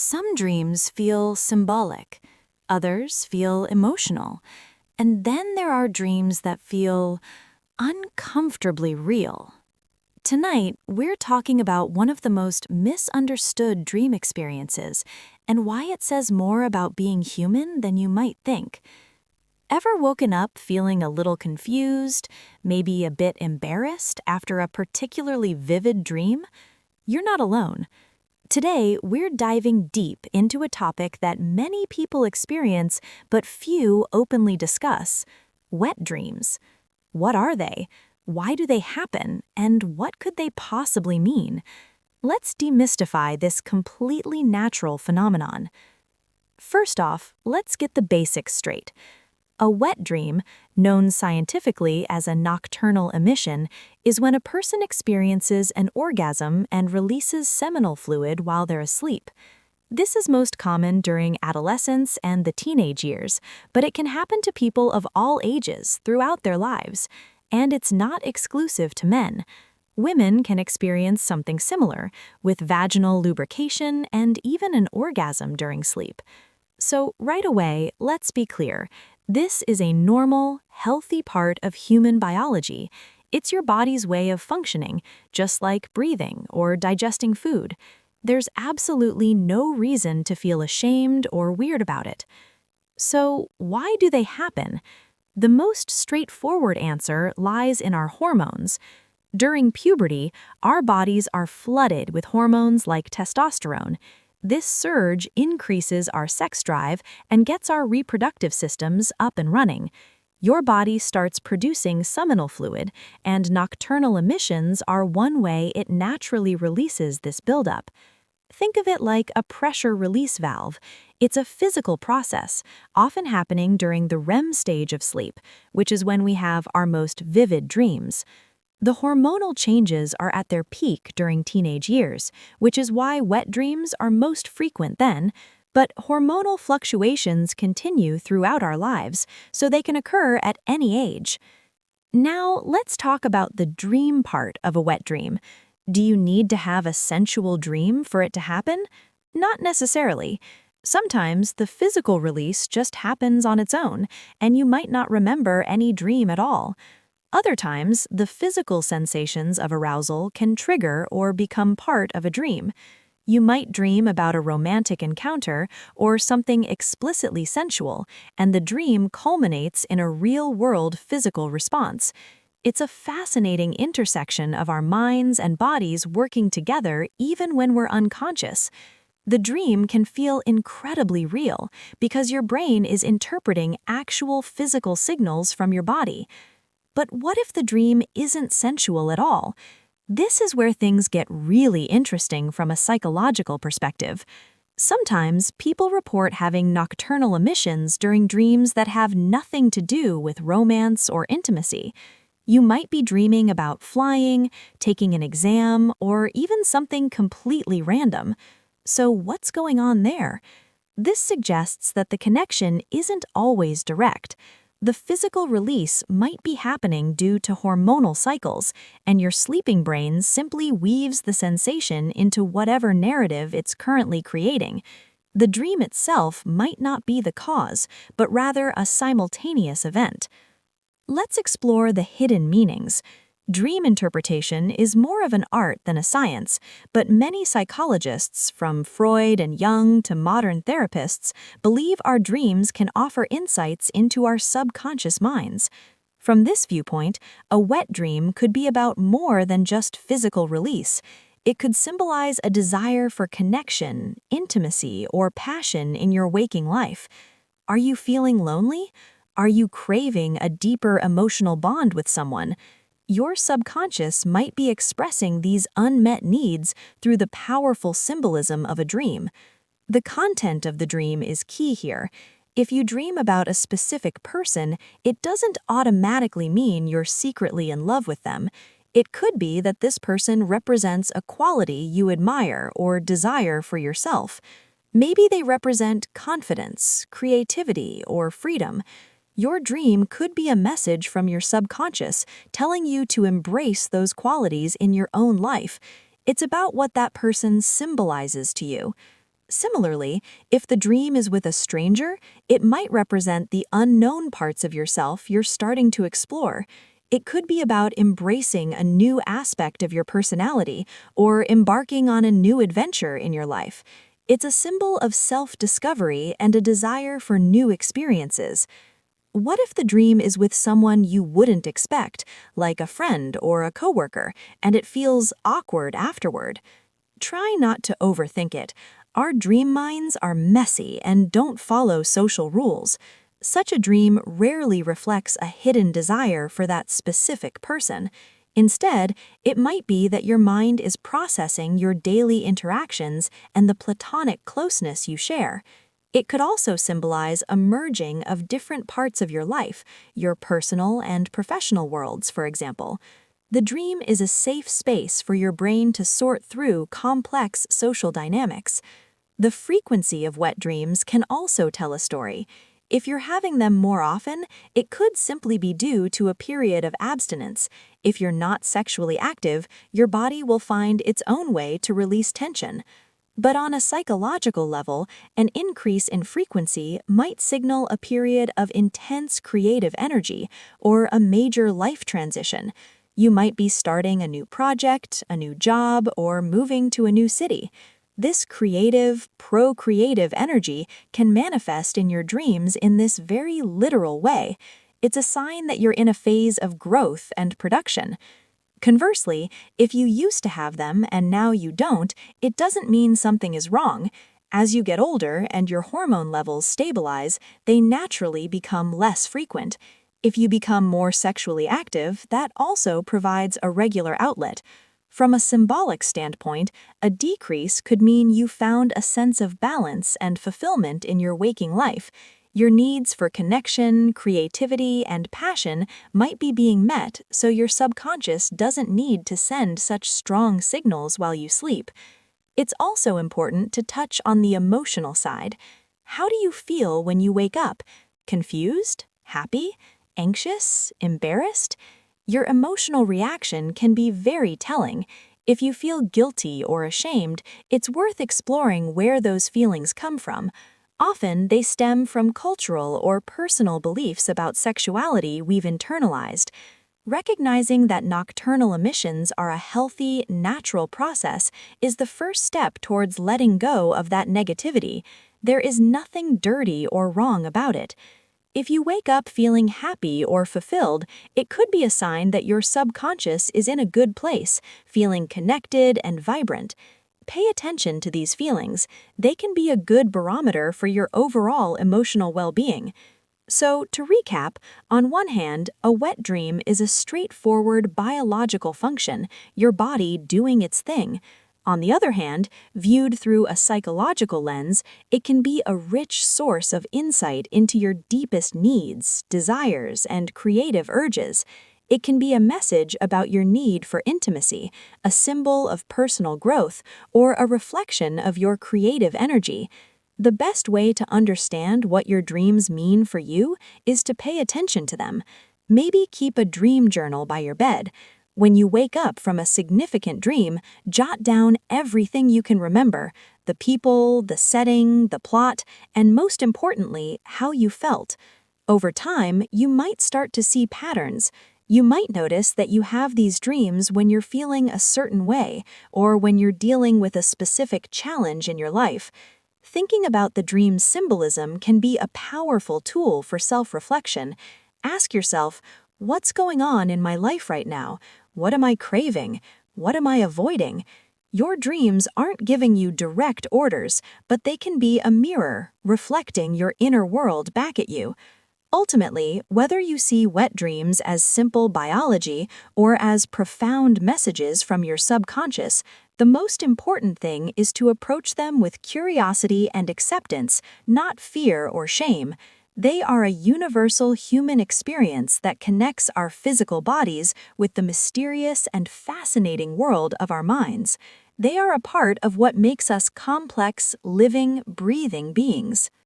Some dreams feel symbolic, others feel emotional, and then there are dreams that feel uncomfortably real. Tonight, we're talking about one of the most misunderstood dream experiences and why it says more about being human than you might think. Ever woken up feeling a little confused, maybe a bit embarrassed after a particularly vivid dream? You're not alone. Today, we're diving deep into a topic that many people experience but few openly discuss: wet dreams. What are they? Why do they happen? And what could they possibly mean? Let's demystify this completely natural phenomenon. First off, let's get the basics straight. A wet dream, known scientifically as a nocturnal emission, is when a person experiences an orgasm and releases seminal fluid while they're asleep. This is most common during adolescence and the teenage years, but it can happen to people of all ages throughout their lives. And it's not exclusive to men. Women can experience something similar, with vaginal lubrication and even an orgasm during sleep. So right away, let's be clear. This is a normal, healthy part of human biology. It's your body's way of functioning, just like breathing or digesting food. There's absolutely no reason to feel ashamed or weird about it. So why do they happen? The most straightforward answer lies in our hormones. During puberty, our bodies are flooded with hormones like testosterone. This surge increases our sex drive and gets our reproductive systems up and running. Your body starts producing seminal fluid, and nocturnal emissions are one way it naturally releases this buildup. Think of it like a pressure release valve. It's a physical process, often happening during the REM stage of sleep, which is when we have our most vivid dreams. The hormonal changes are at their peak during teenage years, which is why wet dreams are most frequent then, but hormonal fluctuations continue throughout our lives, so they can occur at any age. Now, let's talk about the dream part of a wet dream. Do you need to have a sensual dream for it to happen? Not necessarily. Sometimes the physical release just happens on its own, and you might not remember any dream at all. Other times, the physical sensations of arousal can trigger or become part of a dream. You might dream about a romantic encounter or something explicitly sensual, and the dream culminates in a real-world physical response. It's a fascinating intersection of our minds and bodies working together even when we're unconscious. The dream can feel incredibly real because your brain is interpreting actual physical signals from your body. But what if the dream isn't sensual at all? This is where things get really interesting from a psychological perspective. Sometimes people report having nocturnal emissions during dreams that have nothing to do with romance or intimacy. You might be dreaming about flying, taking an exam, or even something completely random. So what's going on there? This suggests that the connection isn't always direct. The physical release might be happening due to hormonal cycles, and your sleeping brain simply weaves the sensation into whatever narrative it's currently creating. The dream itself might not be the cause, but rather a simultaneous event. Let's explore the hidden meanings. Dream interpretation is more of an art than a science, but many psychologists, from Freud and Jung to modern therapists, believe our dreams can offer insights into our subconscious minds. From this viewpoint, a wet dream could be about more than just physical release. It could symbolize a desire for connection, intimacy, or passion in your waking life. Are you feeling lonely? Are you craving a deeper emotional bond with someone? Your subconscious might be expressing these unmet needs through the powerful symbolism of a dream. The content of the dream is key here. If you dream about a specific person, it doesn't automatically mean you're secretly in love with them. It could be that this person represents a quality you admire or desire for yourself. Maybe they represent confidence, creativity, or freedom. Your dream could be a message from your subconscious telling you to embrace those qualities in your own life. It's about what that person symbolizes to you. Similarly, if the dream is with a stranger, it might represent the unknown parts of yourself you're starting to explore. It could be about embracing a new aspect of your personality or embarking on a new adventure in your life. It's a symbol of self-discovery and a desire for new experiences. What if the dream is with someone you wouldn't expect, like a friend or a coworker, and it feels awkward afterward? Try not to overthink it. Our dream minds are messy and don't follow social rules. Such a dream rarely reflects a hidden desire for that specific person. Instead, it might be that your mind is processing your daily interactions and the platonic closeness you share. It could also symbolize a merging of different parts of your life, your personal and professional worlds, for example. The dream is a safe space for your brain to sort through complex social dynamics. The frequency of wet dreams can also tell a story. If you're having them more often, it could simply be due to a period of abstinence. If you're not sexually active, your body will find its own way to release tension. But on a psychological level, an increase in frequency might signal a period of intense creative energy or a major life transition. You might be starting a new project, a new job, or moving to a new city. This creative, procreative energy can manifest in your dreams in this very literal way. It's a sign that you're in a phase of growth and production. Conversely, if you used to have them and now you don't, it doesn't mean something is wrong. As you get older and your hormone levels stabilize, they naturally become less frequent. If you become more sexually active, that also provides a regular outlet. From a symbolic standpoint, a decrease could mean you found a sense of balance and fulfillment in your waking life. Your needs for connection, creativity, and passion might be being met, so your subconscious doesn't need to send such strong signals while you sleep. It's also important to touch on the emotional side. How do you feel when you wake up? Confused? Happy? Anxious? Embarrassed? Your emotional reaction can be very telling. If you feel guilty or ashamed, it's worth exploring where those feelings come from. Often, they stem from cultural or personal beliefs about sexuality we've internalized. Recognizing that nocturnal emissions are a healthy, natural process is the first step towards letting go of that negativity. There is nothing dirty or wrong about it. If you wake up feeling happy or fulfilled, it could be a sign that your subconscious is in a good place, feeling connected and vibrant. Pay attention to these feelings. They can be a good barometer for your overall emotional well-being. So, to recap, on one hand, a wet dream is a straightforward biological function, your body doing its thing. On the other hand, viewed through a psychological lens, it can be a rich source of insight into your deepest needs, desires, and creative urges. It can be a message about your need for intimacy, a symbol of personal growth, or a reflection of your creative energy. The best way to understand what your dreams mean for you is to pay attention to them. Maybe keep a dream journal by your bed. When you wake up from a significant dream, jot down everything you can remember: the people, the setting, the plot, and most importantly, how you felt. Over time, you might start to see patterns. You might notice that you have these dreams when you're feeling a certain way, or when you're dealing with a specific challenge in your life. Thinking about the dream's symbolism can be a powerful tool for self-reflection. Ask yourself, what's going on in my life right now? What am I craving? What am I avoiding? Your dreams aren't giving you direct orders, but they can be a mirror, reflecting your inner world back at you. Ultimately, whether you see wet dreams as simple biology or as profound messages from your subconscious, the most important thing is to approach them with curiosity and acceptance, not fear or shame. They are a universal human experience that connects our physical bodies with the mysterious and fascinating world of our minds. They are a part of what makes us complex, living, breathing beings.